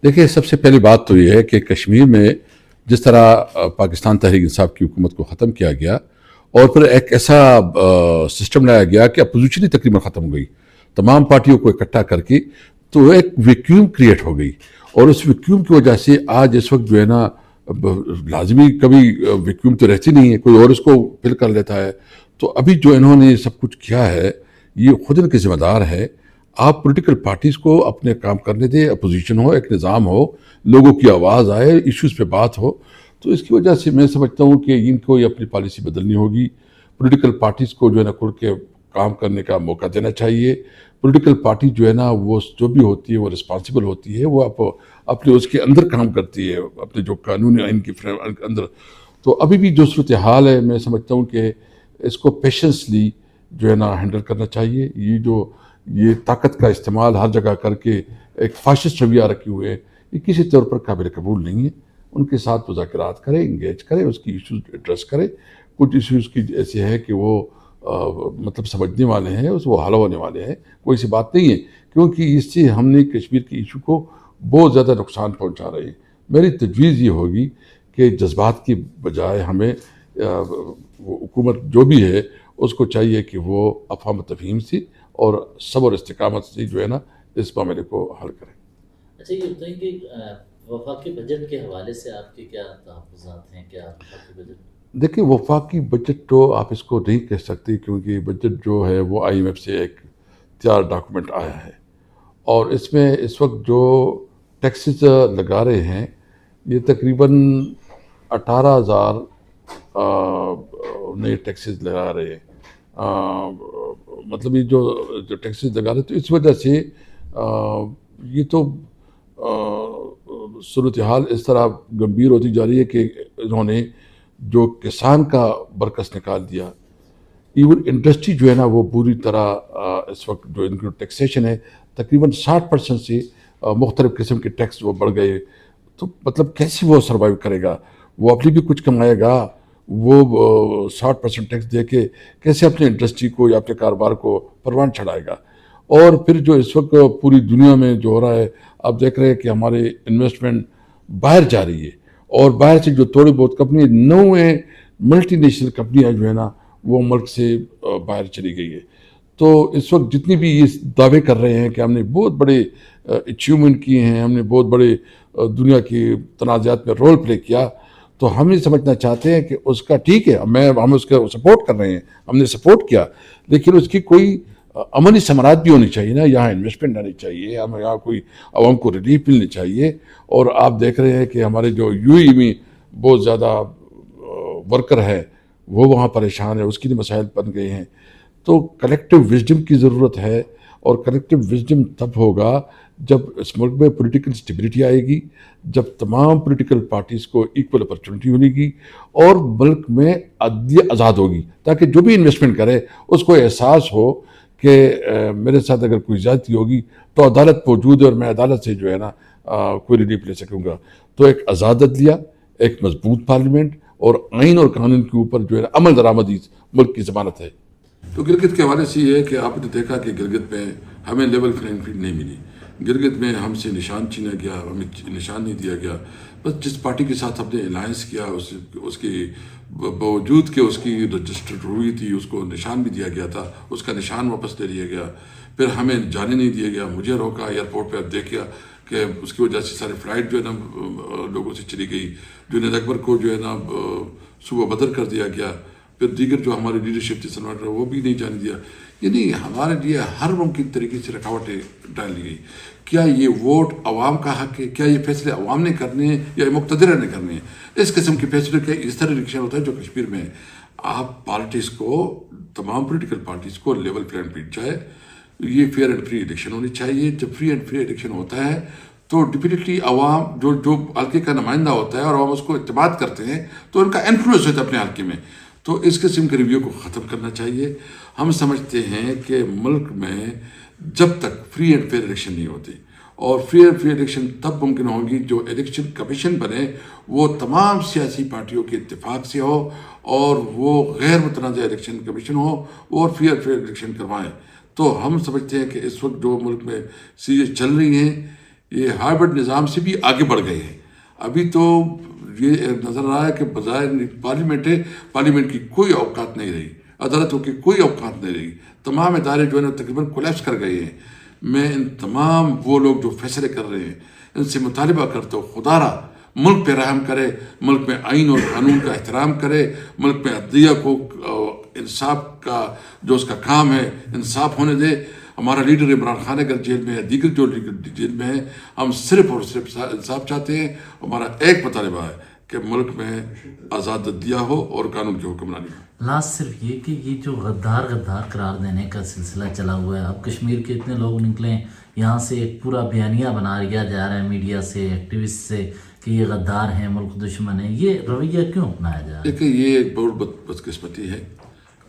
دیکھیں، سب سے پہلی بات تو یہ ہے کہ کشمیر میں جس طرح پاکستان تحریک انصاف کی حکومت کو ختم کیا گیا اور پھر ایک ایسا سسٹم لایا گیا کہ اپوزیشن ہی تقریباً ختم ہو گئی تمام پارٹیوں کو اکٹھا کر کے، تو ایک ویکیوم کریٹ ہو گئی. اور اس ویکیوم کی وجہ سے آج اس وقت جو ہے نا، لازمی کبھی ویکیوم تو رہتی نہیں ہے، کوئی اور اس کو فل کر لیتا ہے. تو ابھی جو انہوں نے سب کچھ کیا ہے یہ خود ان کے ذمہ دار ہے. آپ پولیٹیکل پارٹیز کو اپنے کام کرنے دیں، اپوزیشن ہو، ایک نظام ہو، لوگوں کی آواز آئے، ایشوز پہ بات ہو. تو اس کی وجہ سے میں سمجھتا ہوں کہ ان کو یہ اپنی پالیسی بدلنی ہوگی. پولیٹیکل پارٹیز کو جو ہے نا کھل کے کام کرنے کا موقع دینا چاہیے. پولیٹیکل پارٹی جو ہے نا وہ جو بھی ہوتی ہے وہ رسپانسبل ہوتی ہے، وہ اپنے اس کے اندر کام کرتی ہے، اپنے جو قانون آئین کی فریم اندر. تو ابھی بھی جو صورتحال ہے میں سمجھتا ہوں کہ اس کو پیشنسلی جو ہے نا ہینڈل کرنا چاہیے. یہ طاقت کا استعمال ہر جگہ کر کے ایک فاشسٹ رویہ رکھے ہوئے یہ کسی طور پر قابل قبول نہیں ہے. ان کے ساتھ مذاکرات کرے، انگیج کرے، اس کی ایشوز ایڈریس کرے. کچھ ایشوز کی ایسے ہے کہ وہ مطلب سمجھنے والے ہیں، وہ حل ہونے والے ہیں، کوئی سی بات نہیں ہے، کیونکہ اس سے ہم نے کشمیر کی ایشو کو بہت زیادہ نقصان پہنچا رہے ہیں. میری تجویز یہ ہوگی کہ جذبات کی بجائے ہمیں حکومت جو بھی ہے اس کو چاہیے کہ وہ افہام و تفہیم سے اور صبر استقامت سے جو ہے نا اس معاملے کو حل کریں. اچھا، یہ بتائیں کہ وفاقی بجٹ کے حوالے سے آپ کے کیا تحفظات ہیں؟ کیا وفاقی بجٹ؟ دیکھیں، وفاقی بجٹ تو آپ اس کو نہیں کہہ سکتے، کیونکہ بجٹ جو ہے وہ آئی ایم ایف سے ایک تیار ڈاکومنٹ آیا ہے، اور اس میں اس وقت جو ٹیکسز لگا رہے ہیں یہ تقریباً 18,000 نئے ٹیکسز لگا رہے ہیں. مطلب یہ جو ٹیکسز لگا رہے تو اس وجہ سے یہ تو صورتحال اس طرح گمبھیر ہوتی جا رہی ہے کہ انہوں نے جو کسان کا برکس نکال دیا. ایون انڈسٹری جو ہے نا وہ پوری طرح اس وقت جو ان کی ٹیکسیشن ہے تقریباً 60% سے مختلف قسم کے ٹیکس وہ بڑھ گئے. تو مطلب کیسے وہ سروائیو کرے گا؟ وہ اپنی بھی کچھ کمائے گا، وہ 60% ٹیکس دے کے کیسے اپنے انڈسٹری کو یا اپنے کاروبار کو پروان چڑھائے گا؟ اور پھر جو اس وقت پوری دنیا میں جو ہو رہا ہے، آپ دیکھ رہے ہیں کہ ہمارے انویسٹمنٹ باہر جا رہی ہے، اور باہر سے جو تھوڑی بہت کمپنی نئے ملٹی نیشنل کمپنیاں جو ہے نا وہ ملک سے باہر چلی گئی ہے. تو اس وقت جتنی بھی یہ دعوے کر رہے ہیں کہ ہم نے بہت بڑے اچیومنٹ کیے ہیں، ہم نے بہت بڑے دنیا کی تنازعات میں رول پلے کیا، تو ہم یہ سمجھنا چاہتے ہیں کہ اس کا ٹھیک ہے، ہم اس کا سپورٹ کر رہے ہیں، ہم نے سپورٹ کیا، لیکن اس کی کوئی عملی ثمرات بھی ہونی چاہیے نا. یہاں انویسٹمنٹ آنی چاہیے، ہم یہاں کوئی عوام کو ریلیف ملنی چاہیے. اور آپ دیکھ رہے ہیں کہ ہمارے جو یو اے میں بہت زیادہ ورکر ہے وہ وہاں پریشان ہے، اس کے لیے مسائل بن گئے ہیں. تو کلیکٹیو وزڈم کی ضرورت ہے، اور کلیکٹیو وزڈم تب ہوگا جب اس ملک میں پولیٹیکل اسٹیبلٹی آئے گی، جب تمام پولیٹیکل پارٹیز کو ایکول اپرچونٹی ملے گی، اور ملک میں عدلیہ آزاد ہوگی، تاکہ جو بھی انویسٹمنٹ کرے اس کو احساس ہو کہ میرے ساتھ اگر کوئی زیادتی ہوگی تو عدالت موجود ہے اور میں عدالت سے جو ہے نا کوئی ریلیف لے سکوں گا. تو ایک آزاد عدلیہ، ایک مضبوط پارلیمنٹ، اور آئین اور قانون کے اوپر جو ہے نا عمل درآمدی ملک کی ضمانت ہے. تو گلگت کے حوالے سے یہ ہے کہ آپ نے دیکھا کہ گلگت میں ہمیں لیول پلینگ فیلڈ نہیں ملی. گلگت میں ہم سے نشان چھینا گیا، ہمیں نشان نہیں دیا گیا. بس جس پارٹی کے ساتھ ہم نے الائنس کیا اس کے باوجود کہ اس کی رجسٹرڈ ہوئی تھی اس کو نشان بھی دیا گیا تھا، اس کا نشان واپس لے لیا گیا. پھر ہمیں جانے نہیں دیا گیا، مجھے روکا ایئرپورٹ پہ. اب دیکھا کہ اس کی وجہ سے سارے فلائٹ جو ہے نا لوگوں سے چلی گئی. جنید اکبر کو جو ہے نا صوبہ بدر کر دیا گیا. پھر دیگر جو ہماری لیڈرشپ تھی سلمان وہ بھی نہیں جانے دیا. یعنی ہمارے لیے ہر ممکن طریقے سے رکاوٹیں ڈال لی گئی. کیا یہ ووٹ عوام کا حق ہے؟ کیا یہ فیصلے عوام نے کرنے ہیں یا مقتدر نے کرنے ہیں؟ اس قسم کے فیصلے کا اس طرح الیکشن ہوتا ہے جو کشمیر میں ہے. آپ پارٹیز کو، تمام پولیٹیکل پارٹیز کو لیول پلین فیلڈ چاہے. یہ فیئر اینڈ فری الیکشن ہونی چاہیے. جب فری اینڈ فری الیکشن ہوتا ہے تو ڈیفینیٹلی عوام جو حلقے کا نمائندہ ہوتا ہے اور عوام اس کو اعتماد کرتے ہیں تو ان کا انفلوئنس ہوتا ہے اپنے حلقے میں. تو اس قسم کے ریویو کو ختم کرنا چاہیے. ہم سمجھتے ہیں کہ ملک میں جب تک فری اینڈ فیئر الیکشن نہیں ہوتی، اور فری اینڈ فیئر الیکشن تب ممکن ہوگی جو الیکشن کمیشن بنے وہ تمام سیاسی پارٹیوں کے اتفاق سے ہو، اور وہ غیر متنازع الیکشن کمیشن ہو اور فری فیئر الیکشن کروائیں. تو ہم سمجھتے ہیں کہ اس وقت جو ملک میں چیزیں چل رہی ہیں یہ ہائبرڈ نظام سے بھی آگے بڑھ گئے ہیں. ابھی تو یہ نظر آ رہا ہے کہ بظاہر پارلیمنٹ ہے، پارلیمنٹ کی کوئی اوقات نہیں رہی، عدالتوں کی کوئی اوقات نہیں رہی، تمام ادارے جو ہے نا تقریباً کولیپس کر گئے ہیں. میں ان تمام وہ لوگ جو فیصلے کر رہے ہیں ان سے مطالبہ کرتا ہوں خدا را ملک پہ رحم کرے، ملک میں آئین اور قانون کا احترام کرے، ملک میں عدلیہ کو انصاف کا جو اس کا کام ہے انصاف ہونے دے. ہمارا لیڈر عمران خان اگر جیل میں ہے، دیگر جو جیل میں ہیں، ہم صرف اور صرف انصاف چاہتے ہیں. ہمارا ایک مطالبہ ہے کہ ملک میں آزاد عدلیہ ہو اور قانون کی حکمرانی ہو. لاسٹ صرف یہ کہ یہ جو غدار قرار دینے کا سلسلہ چلا ہوا ہے، اب کشمیر کے اتنے لوگ نکلیں، یہاں سے ایک پورا بیانیہ بنا لیا جا رہا ہے میڈیا سے، ایکٹیوسٹ سے، کہ یہ غدار ہیں، ملک دشمن ہیں. یہ رویہ کیوں اپنایا جا رہا ہے؟ دیکھیں یہ ایک بہت بدقسمتی ہے.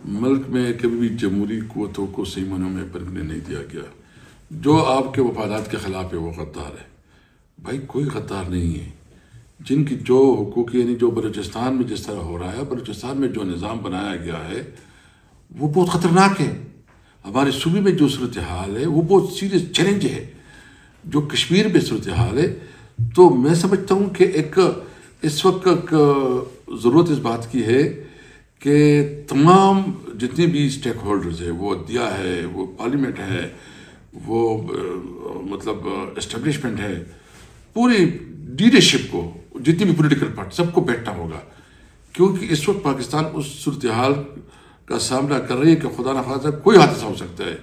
ملک میں کبھی بھی جمہوری قوتوں کو صحیح معنوں میں پرکھنے نہیں دیا گیا. جو آپ کے مفادات کے خلاف ہے وہ غدار ہے. بھائی کوئی غدار نہیں ہے. جن کی جو حقوق یعنی جو بلوچستان میں جس طرح ہو رہا ہے، بلوچستان میں جو نظام بنایا گیا ہے وہ بہت خطرناک ہے. ہمارے صوبے میں جو صورتحال ہے وہ بہت سیریس چیلنج ہے. جو کشمیر میں صورتحال ہے تو میں سمجھتا ہوں کہ ایک اس وقت ضرورت اس بات کی ہے کہ تمام جتنے بھی اسٹیک ہولڈرز ہیں، وہ عدلیہ ہے، وہ پارلیمنٹ ہے، وہ مطلب اسٹیبلشمنٹ ہے، پوری لیڈرشپ کو، جتنی بھی پولیٹیکل پارٹی، سب کو بیٹھنا ہوگا. کیونکہ اس وقت پاکستان اس صورتحال کا سامنا کر رہی ہے کہ خدا نخواستہ کوئی حادثہ ہو سکتا ہے.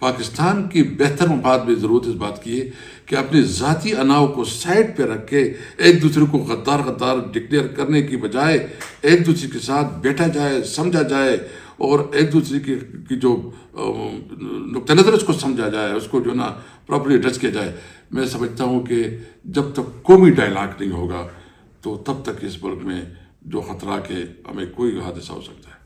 پاکستان کی بہتر مفاد میں ضرورت اس بات کی ہے کہ اپنی ذاتی اناؤ کو سائڈ پہ رکھ کے ایک دوسرے کو غدار ڈکلیئر کرنے کی بجائے ایک دوسرے کے ساتھ بیٹھا جائے، سمجھا جائے، اور ایک دوسرے کی جو نقطہ نظر اس کو سمجھا جائے، اس کو جو نا پراپرلی ایڈریس کیا جائے. میں سمجھتا ہوں کہ جب تک قومی ڈائلاگ نہیں ہوگا تو تب تک اس ملک میں جو خطرہ کہ ہمیں کوئی حادثہ ہو سکتا ہے.